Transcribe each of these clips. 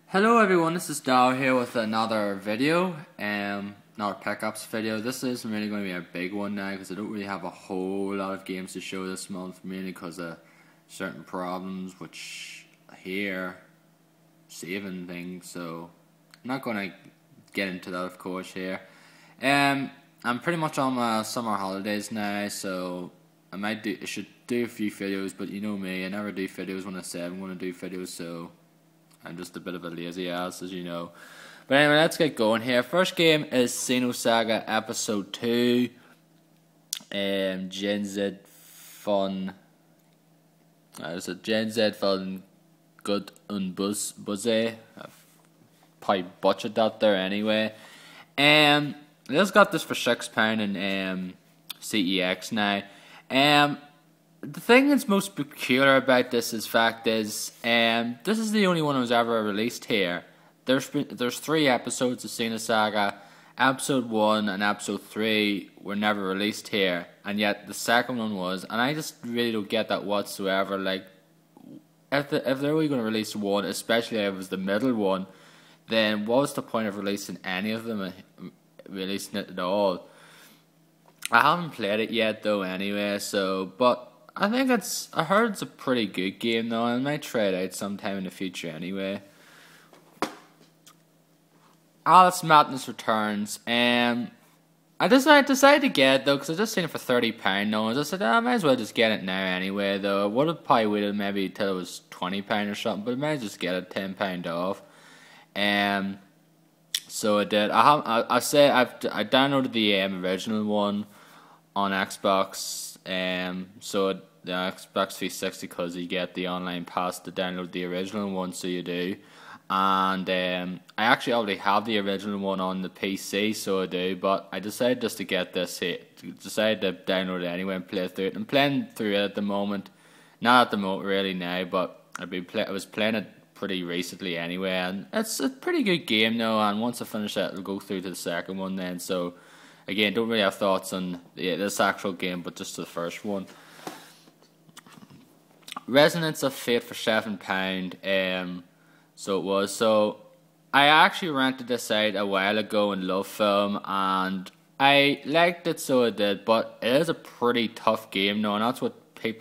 Hello everyone, this is Darro here with another video, another pickups video. This isn't really going to be a big one now because I don't really have a whole lot of games to show this month, mainly because of certain problems which here saving things, so I'm not going to get into that of course here. I'm pretty much on my summer holidays now, so I should do a few videos, but you know me, I never do videos when I say I'm going to do videos, so I'm just a bit of a lazy ass, as you know. But anyway, let's get going here. First game is Xenosaga Episode 2. Gen Z Fun. It's a Gen Z Fun Good Unbuzze. I've probably butchered that there anyway. Let's got this for £6 in CEX now. The thing that's most peculiar about this fact is, this is the only one that was ever released here. There's 3 episodes of Xenosaga. Episode 1 and Episode 3 were never released here, and yet the second one was, and I just really don't get that whatsoever. Like, if they're only going to release one, especially if it was the middle one, then what was the point of releasing any of them, releasing it at all? I haven't played it yet though anyway, but I heard it's a pretty good game though, and I might try it out sometime in the future anyway. Alice Madness Returns. I decided to get it though, because I just seen it for £30 though, and I just said, I might as well just get it now anyway though. I would have probably waited maybe till it was £20 or something, but I might as well just get it £10 off. So I did. I downloaded the original one on Xbox. So the Xbox 360, because you get the online pass to download the original one, so you do. And I actually already have the original one on the PC, so I do. But I decided just to get this here. Decided to download it anyway and play through it. I'm playing through it at the moment. Not at the moment really now, but I was playing it pretty recently anyway, and it's a pretty good game now. And once I finish it, I'll go through to the second one then. So again, don't really have thoughts on this actual game, but just the first one. Resonance of Fate for £7. So it was. So I actually rented this out a while ago in Love Film, and I liked it, so I did. But it is a pretty tough game now, and that's what a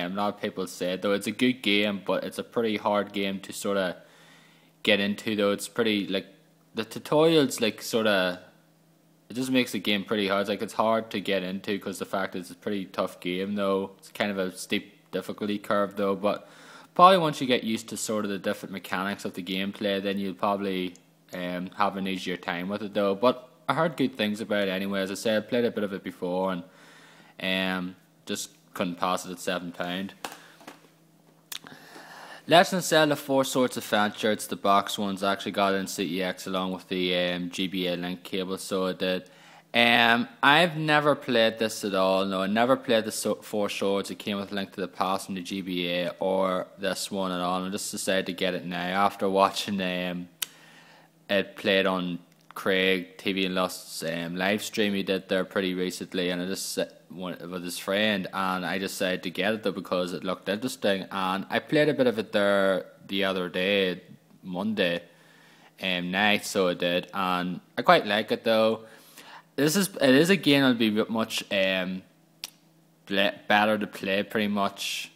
lot of people said though. It's a good game, but it's a pretty hard game to sort of get into though. It's pretty, like, the tutorials, like, sort of, it just makes the game pretty hard. It's hard to get into because the fact is it's a pretty tough game though. It's kind of a steep difficulty curve though, but probably once you get used to sort of the different mechanics of the gameplay, then you'll probably have an easier time with it though. But I heard good things about it anyway. As I said, I played a bit of it before, and just couldn't pass it at £7. Legend of Zelda 4 Swords Adventure. It's the box ones. I actually got it in CEX along with the GBA link cable, so I did. I've never played this at all. No, I never played the 4 Swords. It came with Link to the Past and the GBA, or this one at all. I just decided to get it now after watching it played on Craig TV and Lust's live stream he did there pretty recently, and I just went with his friend, and I decided to get it though because it looked interesting, and I played a bit of it there the other day, Monday night, so I did, and I quite like it though. It is a game that'll be much better to play pretty much,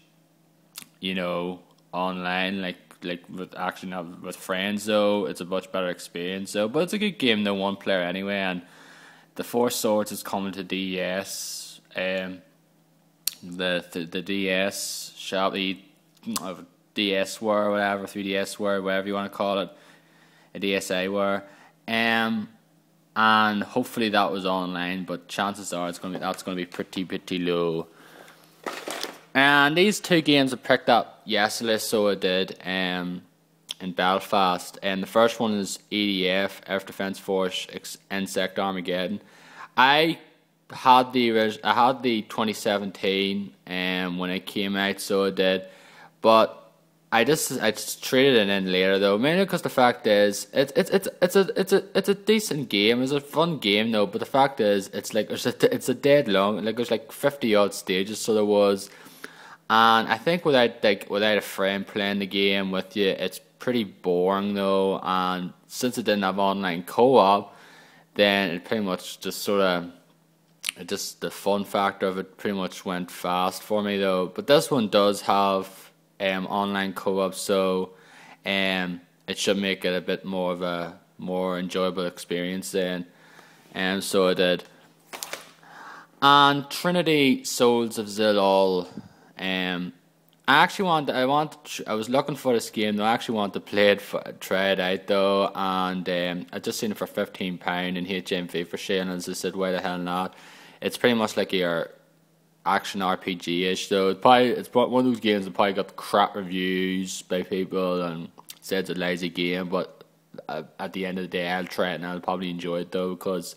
you know, online, like with actually not with friends though. It's a much better experience though, but it's a good game though, one player anyway. And the 4 Swords is coming to DS. The DS shop, the DSware, whatever, 3DSware, whatever you want to call it, a DSiWare, and hopefully that was online, but chances are that's going to be pretty low. And these 2 games I picked up yesterday, so I did, in Belfast. And the first one is EDF, Air Defence Force Insect Armageddon. I had the 2017 when it came out, so I did, but I just traded it in later though, mainly because the fact is it's a decent game. It's a fun game though, but the fact is it's a dead long. Like there's like 50 odd stages, so there was. And I think without a friend playing the game with you, it's pretty boring though, and since it didn't have online co-op, then it pretty much just sort of, just the fun factor of it pretty much went fast for me though. But this one does have online co-op, so it should make it a bit more of a more enjoyable experience then. And so it did. And Trinity Souls of Zilol, I was looking for this game though. I actually wanted to try it out though, and I just seen it for £15 in HMV for sale, and as I said, why the hell not? It's pretty much like your action RPG-ish though. It's one of those games that probably got crap reviews by people and said it's a lazy game, but at the end of the day, I'll try it and I'll probably enjoy it though, because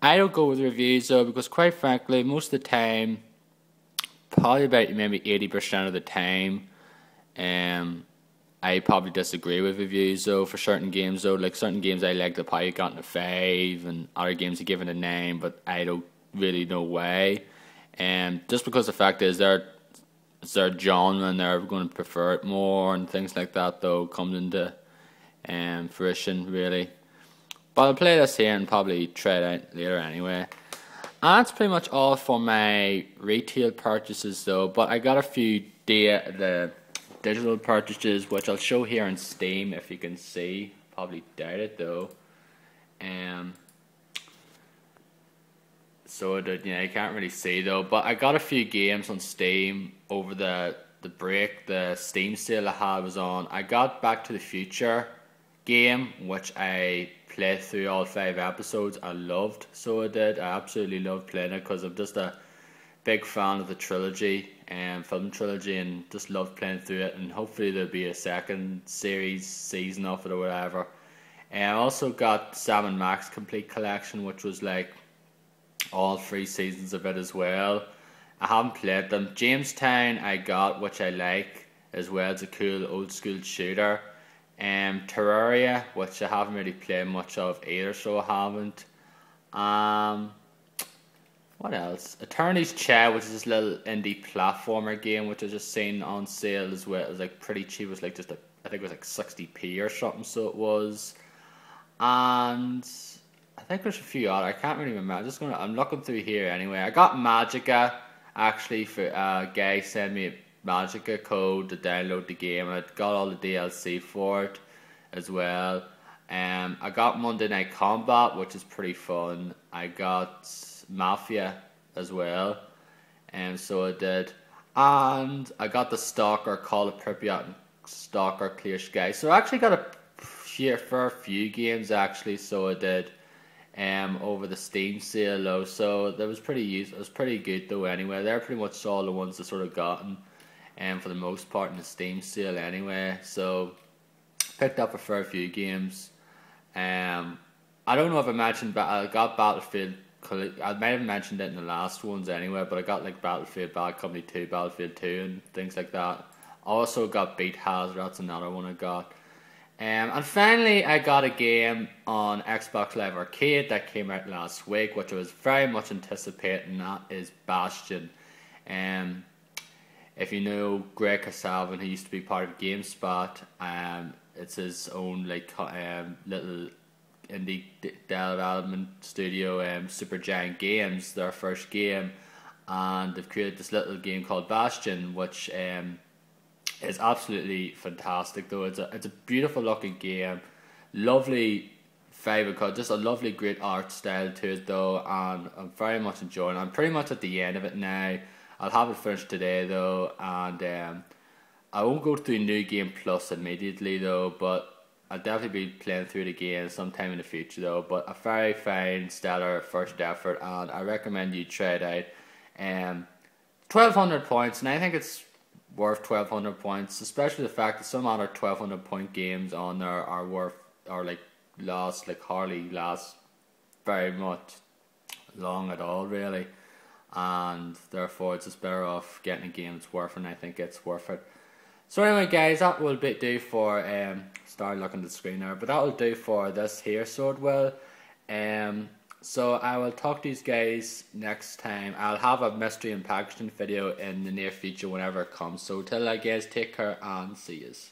I don't go with reviews though, because quite frankly, most of the time, probably about maybe 80% of the time, I probably disagree with reviews though for certain games though. Like certain games I like, the probably gotten a 5, and other games are given a 9, but I don't really know why. Just because the fact is it's their genre and they're going to prefer it more and things like that though comes into fruition really. But I'll play this here and probably try it out later anyway. And that's pretty much all for my retail purchases though, but I got a few the digital purchases which I'll show here on Steam if you can see. Probably doubt it though. So you can't really see though, but I got a few games on Steam over the break. The Steam sale I had was on. I got Back to the Future game, which I played through all 5 episodes. I loved, so I did. I absolutely loved playing it because I'm just a big fan of the trilogy and film trilogy, and just love playing through it. And hopefully there'll be a second season of it or whatever. And I also got Sam & Max Complete Collection, which was like all 3 seasons of it as well. I haven't played them. Jamestown I got, which I like as well. It's a cool old school shooter. Terraria, which I haven't really played much of either, so I haven't. What else? Eternity's Child, which is this little indie platformer game, which I just seen on sale as well. It was like pretty cheap. It was like I think it was like 60p or something, so it was. And I think there's a few other. I can't really remember. I'm looking through here anyway. I got Magica actually. For a guy sent me a Magica code to download the game, and I got all the DLC for it as well. I got Monday Night Combat, which is pretty fun. I got Mafia as well, and so I did. And I got the Stalker, Call of Pripyat, and Stalker Clear Sky. So I actually got a fair few games actually. So I did. Over the Steam sale though, so that was it was pretty good though anyway. They're pretty much all the ones that sort of gotten for the most part in the Steam sale anyway. So picked up a fair few games. I don't know if I mentioned, but I got Battlefield. I might have mentioned it in the last ones anyway, but I got like Battlefield Bad Company 2, Battlefield 2 and things like that. I also got Beat Hazard, that's another one I got. And finally, I got a game on Xbox Live Arcade that came out last week, which I was very much anticipating. That is Bastion. If you know Greg Casalvin, who used to be part of GameSpot, it's his own like little indie development studio, Supergiant Games, their first game, and they've created this little game called Bastion, which is absolutely fantastic though. It's a beautiful looking game, lovely fibre, just a lovely great art style to it though, and I'm very much enjoying it. I'm pretty much at the end of it now. I'll have it finished today though, and I won't go through New Game Plus immediately though, but I'll definitely be playing through the game sometime in the future though. But a very fine, stellar first effort, and I recommend you try it out. 1200 points, and I think it's worth 1200 points, especially the fact that some other 1200 point games on there hardly last very much long at all really, and therefore it's just better off getting a game that's worth it, and I think it's worth it. So anyway guys, that will do for start looking at the screen there, but that will do for this here Swordwell. So I will talk to you guys next time. I'll have a mystery and packaging video in the near future whenever it comes. So till that guys, take care and see yous.